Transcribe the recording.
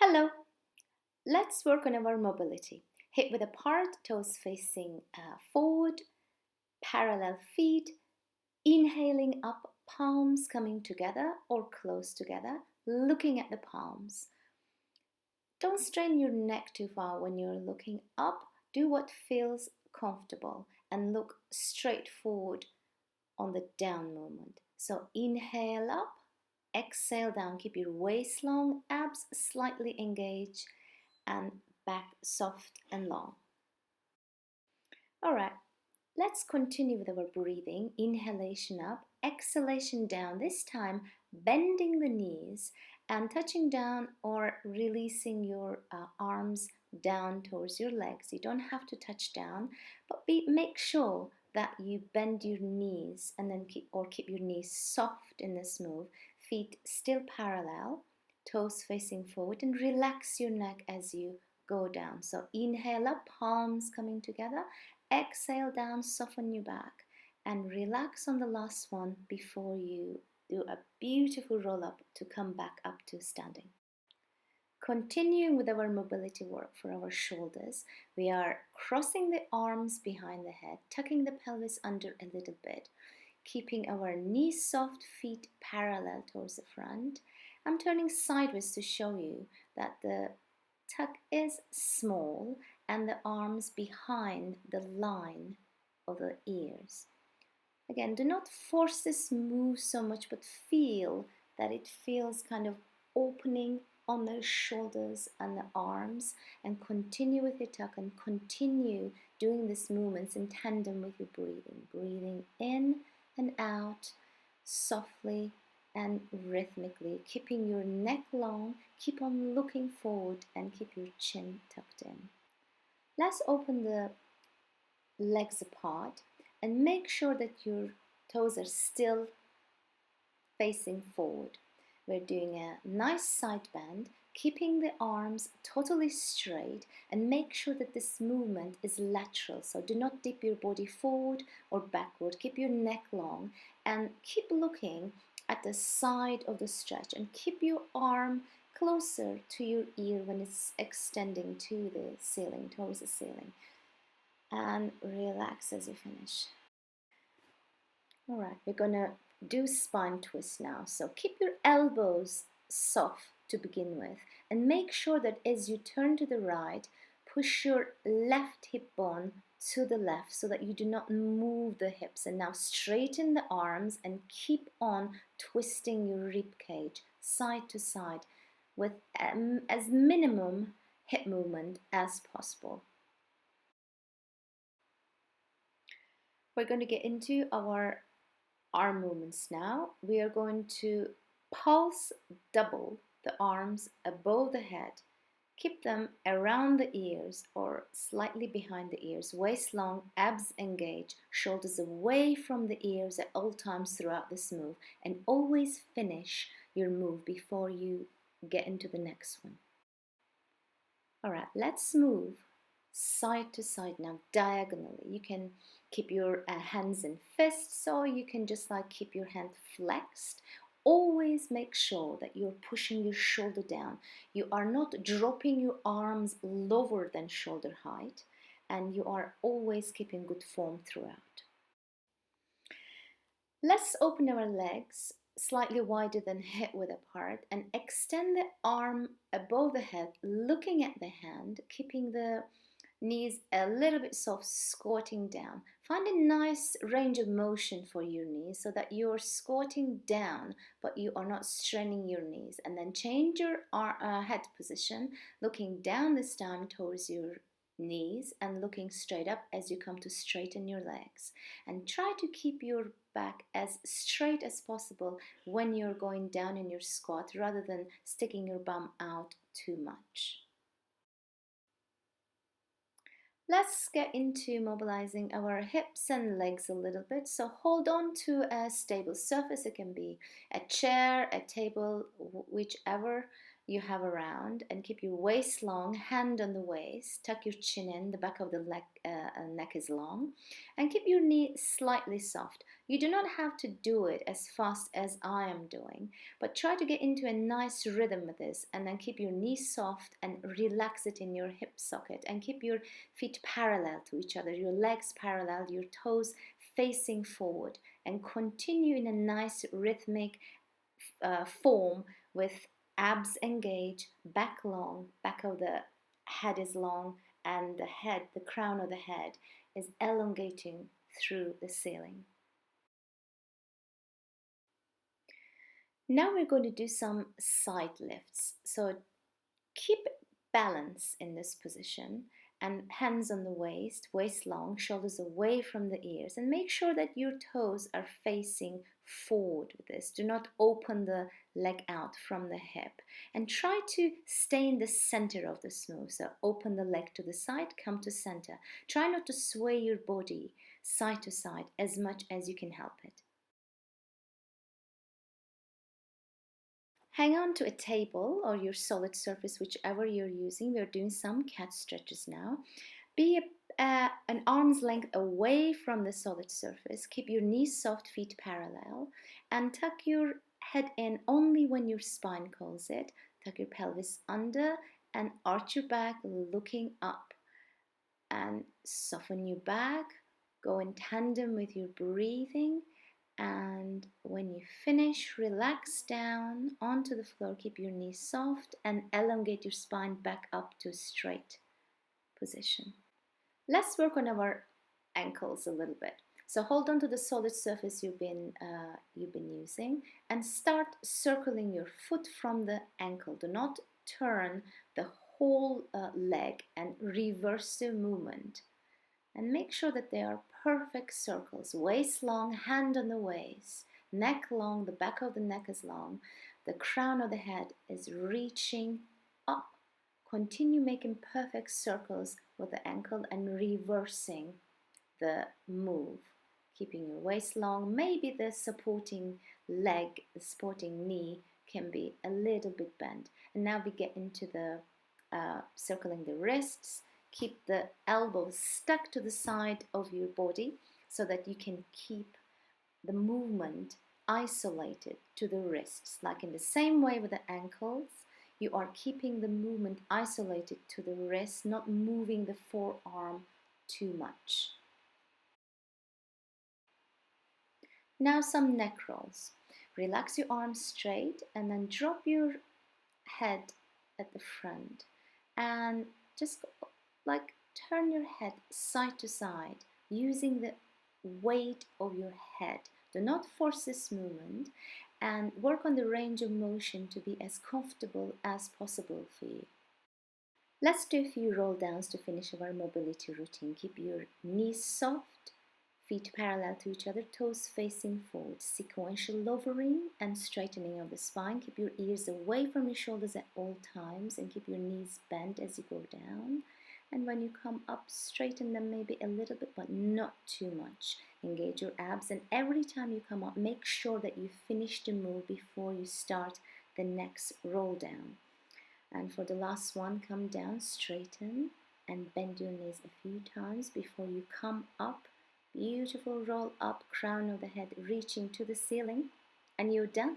Hello, let's work on our mobility. Hip width apart, toes facing forward, parallel feet, inhaling up, palms coming together or close together, looking at the palms. Don't strain your neck too far when you're looking up. Do what feels comfortable and look straight forward on the down movement. So inhale up, exhale down, keep your waist long, abs slightly engaged, and back soft and long. All right, let's continue with our breathing. Inhalation up, exhalation down, this time bending the knees and touching down or releasing your arms down towards your legs. You don't have to touch down, but make sure that you bend your knees and then keep your knees soft in this move, feet still parallel, toes facing forward, and relax your neck as you go down. So inhale up, palms coming together, exhale down, soften your back, and relax on the last one before you do a beautiful roll up to come back up to standing. Continuing with our mobility work for our shoulders, we are crossing the arms behind the head, tucking the pelvis under a little bit, keeping our knees soft, feet parallel towards the front. I'm turning sideways to show you that the tuck is small and the arms behind the line of the ears. Again, do not force this move so much, but feel that it feels kind of opening on the shoulders and the arms, and continue with your tuck and continue doing these movements in tandem with your breathing. Breathing in and out softly and rhythmically, keeping your neck long, keep on looking forward and keep your chin tucked in. Let's open the legs apart and make sure that your toes are still facing forward. We're doing a nice side bend, keeping the arms totally straight, and make sure that this movement is lateral. So do not dip your body forward or backward. Keep your neck long and keep looking at the side of the stretch, and keep your arm closer to your ear when it's extending to the ceiling, towards the ceiling. And relax as you finish. All right, we're gonna do spine twist now. So keep your elbows soft to begin with, and make sure that as you turn to the right, push your left hip bone to the left so that you do not move the hips. And now straighten the arms and keep on twisting your rib cage side to side with as minimum hip movement as possible. We're going to get into our arm movements now. We are going to pulse double the arms above the head. Keep them around the ears or slightly behind the ears, waist long, abs engaged, shoulders away from the ears at all times throughout this move, and always finish your move before you get into the next one. All right, let's move side to side now, diagonally. You can keep your hands in fists, or you can just keep your hand flexed. Always make sure that you're pushing your shoulder down. You are not dropping your arms lower than shoulder height, and you are always keeping good form throughout. Let's open our legs slightly wider than hip width apart and extend the arm above the head, looking at the hand, keeping the knees a little bit soft, squatting down. Find a nice range of motion for your knees so that you're squatting down but you are not straining your knees. And then change your head position, looking down this time towards your knees and looking straight up as you come to straighten your legs. And try to keep your back as straight as possible when you're going down in your squat, rather than sticking your bum out too much. Let's get into mobilizing our hips and legs a little bit. So hold on to a stable surface. It can be a chair, a table, whichever you have around, and keep your waist long, hand on the waist, tuck your chin in, the back of the neck is long, and keep your knee slightly soft. You do not have to do it as fast as I am doing, but try to get into a nice rhythm with this, and then keep your knee soft and relax it in your hip socket, and keep your feet parallel to each other, your legs parallel, your toes facing forward, and continue in a nice rhythmic form with abs engaged, back long, back of the head is long, and the crown of the head is elongating through the ceiling. Now we're going to do some side lifts. So keep balance in this position, and hands on the waist, waist long, shoulders away from the ears, and make sure that your toes are facing forward with this. Do not open the leg out from the hip, and try to stay in the center of the move. So open the leg to the side, come to center. Try not to sway your body side to side as much as you can help it. Hang on to a table or your solid surface, whichever you're using. We're doing some cat stretches now. Be an arm's length away from the solid surface. Keep your knees soft, feet parallel, and tuck your head in only when your spine calls it. Tuck your pelvis under and arch your back, looking up. And soften your back. Go in tandem with your breathing. And when you finish, relax down onto the floor, keep your knees soft, and elongate your spine back up to a straight position. Let's work on our ankles a little bit. So hold on to the solid surface you've been using, and start circling your foot from the ankle. Do not turn the whole leg and reverse the movement. And make sure that they are perfect circles. Waist long, hand on the waist, neck long, the back of the neck is long, the crown of the head is reaching up. Continue making perfect circles with the ankle and reversing the move. Keeping your waist long. Maybe the supporting leg, the supporting knee can be a little bit bent. And now we get into the circling the wrists. Keep the elbows stuck to the side of your body so that you can keep the movement isolated to the wrists. Like in the same way with the ankles, you are keeping the movement isolated to the wrist, not moving the forearm too much. Now some neck rolls. Relax your arms straight and then drop your head at the front and just like turn your head side to side using the weight of your head. Do not force this movement, and work on the range of motion to be as comfortable as possible for you. Let's do a few roll downs to finish our mobility routine. Keep your knees soft, feet parallel to each other, toes facing forward. Sequential lowering and straightening of the spine. Keep your ears away from your shoulders at all times, and keep your knees bent as you go down. And when you come up, straighten them maybe a little bit, but not too much. Engage your abs, and every time you come up, make sure that you finish the move before you start the next roll down. And for the last one, come down, straighten, and bend your knees a few times before you come up. Beautiful roll up, crown of the head reaching to the ceiling, and you're done.